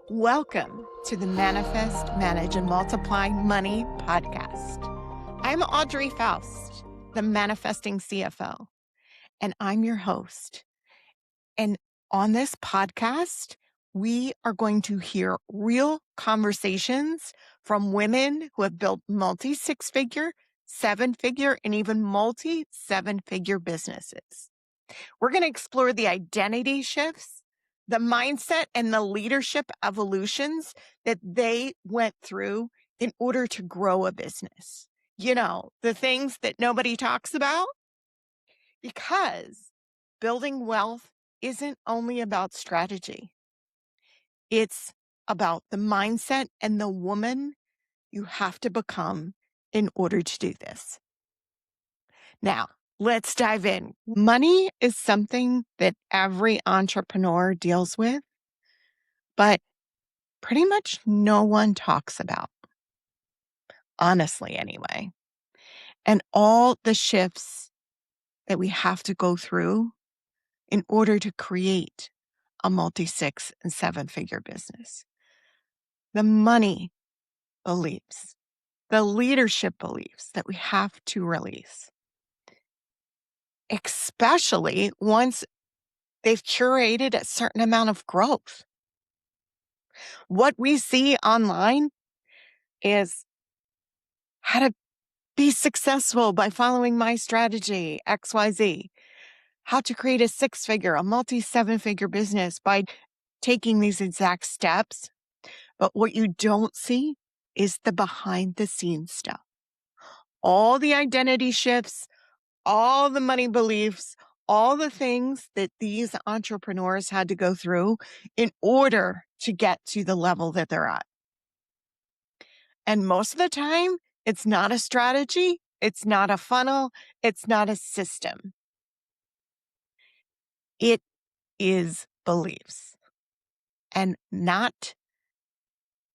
Welcome to the Manifest, Manage, and Multiply Money podcast. I'm Audrey Faust, the Manifesting CFO, and I'm your host. And on this podcast, we are going to hear real conversations from women who have built multi-six-figure, seven-figure, and even multi-seven-figure businesses. We're going to explore the identity shifts, the mindset, and the leadership evolutions that they went through in order to grow a business. You know, the things that nobody talks about, because building wealth isn't only about strategy. It's about the mindset and the woman you have to become in order to do this. Now, let's dive in. Money is something that every entrepreneur deals with, but pretty much no one talks about, honestly, anyway. And all the shifts that we have to go through in order to create a multi-six and seven-figure business. The money beliefs, the leadership beliefs that we have to release, especially once they've curated a certain amount of growth. What we see online is how to be successful by following my strategy, XYZ, how to create a six-figure, a multi-seven-figure business by taking these exact steps. But what you don't see is the behind-the-scenes stuff. All the identity shifts, all the money beliefs, all the things that these entrepreneurs had to go through in order to get to the level that they're at. And most of the time, it's not a strategy, it's not a funnel, it's not a system. It is beliefs. And not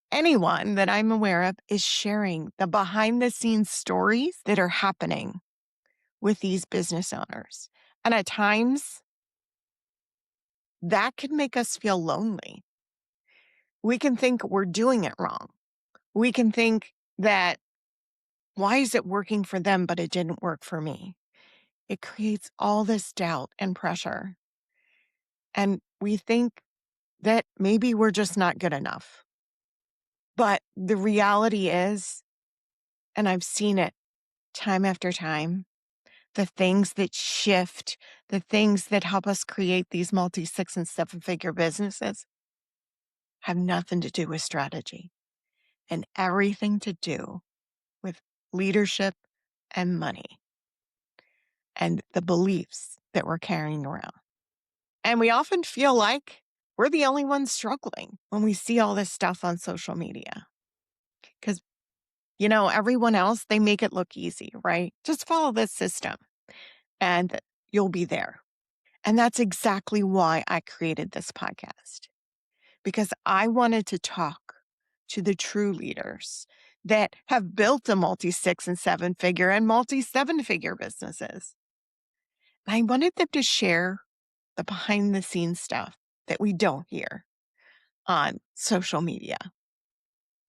anyone that I'm aware of is sharing the behind the scenes stories that are happening with these business owners. And at times, that can make us feel lonely. We can think we're doing it wrong. We can think that, why is it working for them, but it didn't work for me? It creates all this doubt and pressure. And we think that maybe we're just not good enough. But the reality is, and I've seen it time after time, the things that shift, the things that help us create these multi-six and seven-figure businesses have nothing to do with strategy and everything to do with leadership and money and the beliefs that we're carrying around. And we often feel like we're the only ones struggling when we see all this stuff on social media. Because, you know, everyone else, they make it look easy, right? Just follow this system and you'll be there. And that's exactly why I created this podcast, because I wanted to talk to the true leaders that have built a multi-six and seven-figure and multi-seven-figure businesses. I wanted them to share the behind-the-scenes stuff that we don't hear on social media,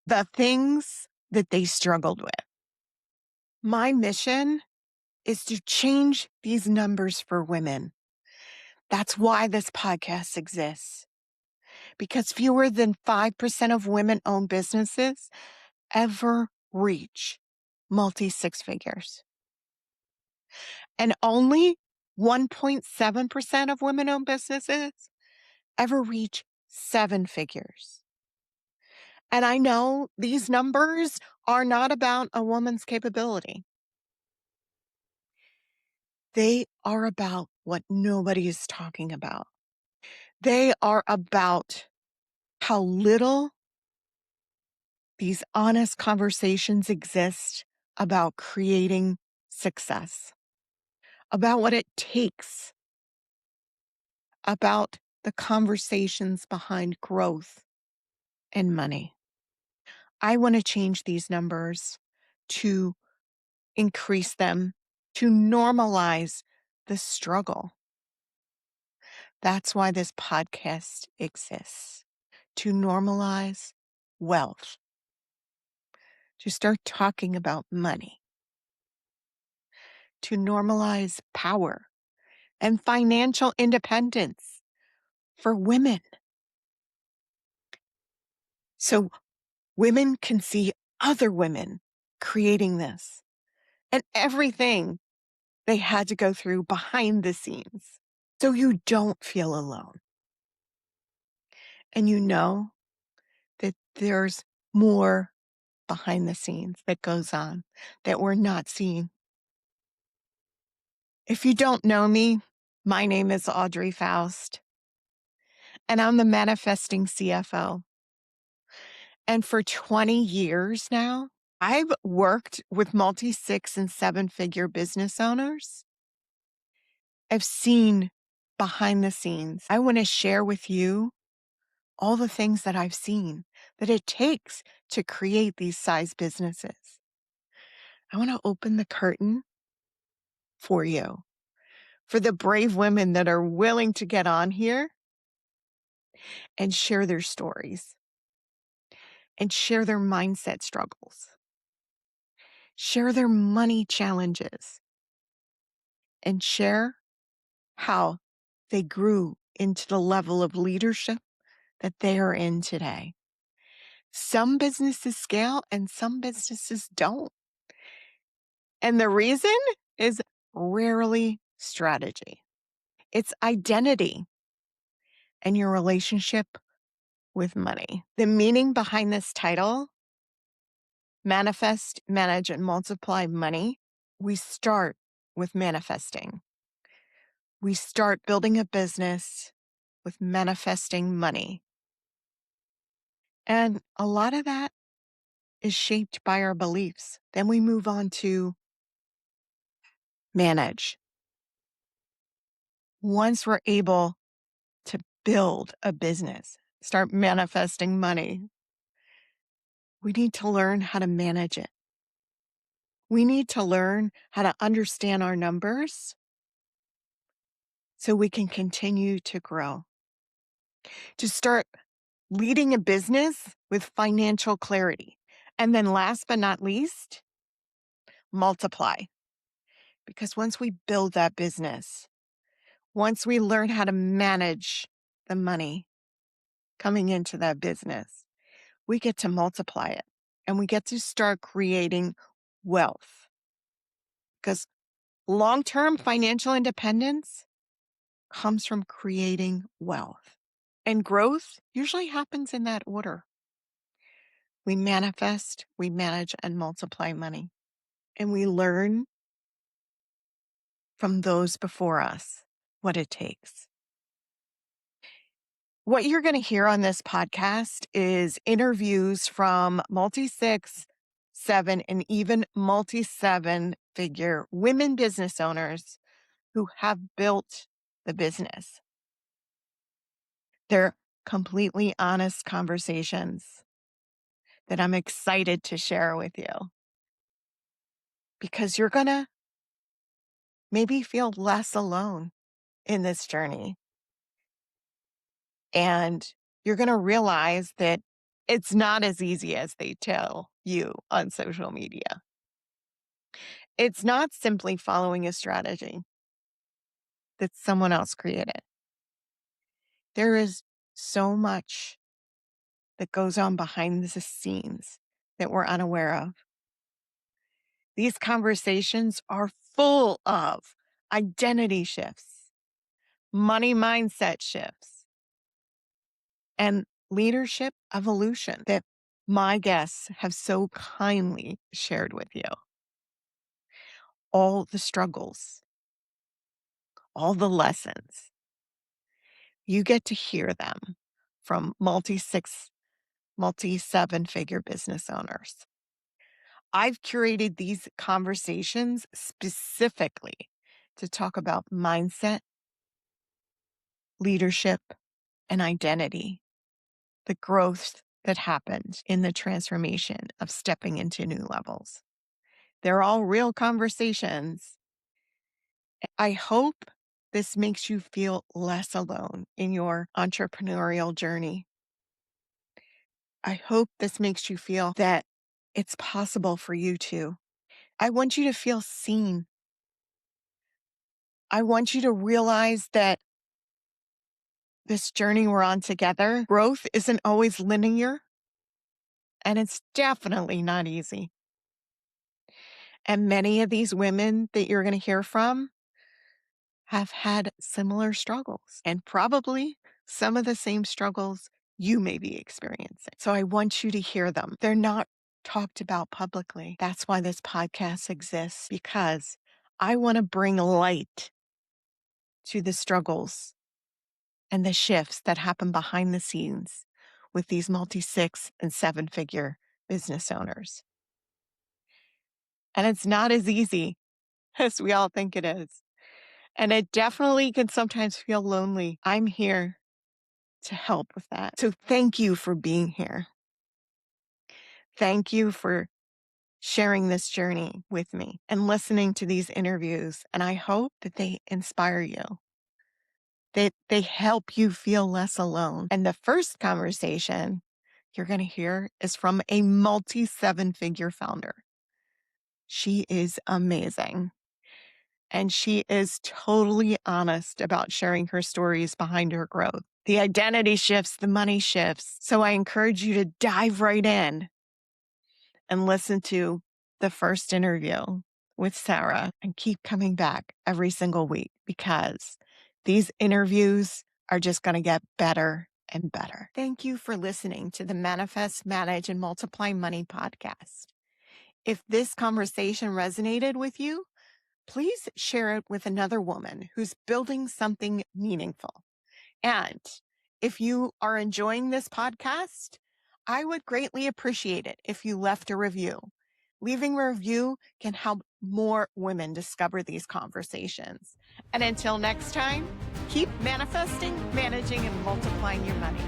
the things that they struggled with. My mission is to change these numbers for women. That's why this podcast exists, because fewer than 5% of women-owned businesses ever reach multi-six figures. And only 1.7% of women-owned businesses ever reach seven figures. And I know these numbers are not about a woman's capability. They are about what nobody is talking about. They are about how little these honest conversations exist about creating success, about what it takes, about the conversations behind growth and money. I want to change these numbers to increase them, to normalize the struggle. That's why this podcast exists, to normalize wealth, to start talking about money, to normalize power and financial independence for women. So women can see other women creating this and everything they had to go through behind the scenes. So you don't feel alone. And you know that there's more behind the scenes that goes on that we're not seeing. If you don't know me, my name is Audrey Faust, and I'm the Manifesting CFO. And for 20 years now, I've worked with multi 6 and 7-figure business owners. I've seen behind the scenes. I want to share with you all the things that I've seen that it takes to create these size businesses. I want to open the curtain for you, for the brave women that are willing to get on here and share their stories and share their mindset struggles, share their money challenges, and share how they grew into the level of leadership that they are in today. Some businesses scale and some businesses don't. And the reason is rarely strategy. It's identity and your relationship with money. The meaning behind this title, Manifest, Manage, and Multiply Money, we start with manifesting. We start building a business with manifesting money. And a lot of that is shaped by our beliefs. Then we move on to manage. Once we're able to build a business, start manifesting money, we need to learn how to manage it. We need to learn how to understand our numbers so we can continue to grow. To start leading a business with financial clarity. And then last but not least, multiply. Because once we build that business, once we learn how to manage the money coming into that business, we get to multiply it and we get to start creating wealth. Because long-term financial independence comes from creating wealth. And growth usually happens in that order. We manifest, we manage, and multiply money. And we learn from those before us what it takes. What you're going to hear on this podcast is interviews from multi 6, 7, and even multi 7-figure women business owners who have built the business. They're completely honest conversations that I'm excited to share with you because you're going to maybe feel less alone in this journey. And you're going to realize that it's not as easy as they tell you on social media. It's not simply following a strategy that someone else created. There is so much that goes on behind the scenes that we're unaware of. These conversations are full of identity shifts, money mindset shifts, and leadership evolution that my guests have so kindly shared with you. All the struggles, all the lessons, you get to hear them from multi 6, multi 7-figure business owners. I've curated these conversations specifically to talk about mindset, leadership, and identity, the growth that happened in the transformation of stepping into new levels. They're all real conversations. I hope this makes you feel less alone in your entrepreneurial journey. I hope this makes you feel that it's possible for you too. I want you to feel seen. I want you to realize that this journey we're on together, growth isn't always linear, and it's definitely not easy. And many of these women that you're going to hear from have had similar struggles and probably some of the same struggles you may be experiencing. So I want you to hear them. They're not talked about publicly. That's why this podcast exists, because I want to bring light to the struggles and the shifts that happen behind the scenes with these multi-6 and 7-figure business owners. And it's not as easy as we all think it is. And it definitely can sometimes feel lonely. I'm here to help with that. So thank you for being here. Thank you for sharing this journey with me and listening to these interviews. And I hope that they inspire you, that they help you feel less alone. And the first conversation you're going to hear is from a multi-7-figure founder. She is amazing. And she is totally honest about sharing her stories behind her growth. The identity shifts, the money shifts. So I encourage you to dive right in and listen to the first interview with Sarah and keep coming back every single week, because these interviews are just going to get better and better. Thank you for listening to the Manifest, Manage, and Multiply Money podcast. If this conversation resonated with you, please share it with another woman who's building something meaningful. And if you are enjoying this podcast, I would greatly appreciate it if you left a review. Leaving a review can help more women discover these conversations. And until next time, keep manifesting, managing, and multiplying your money.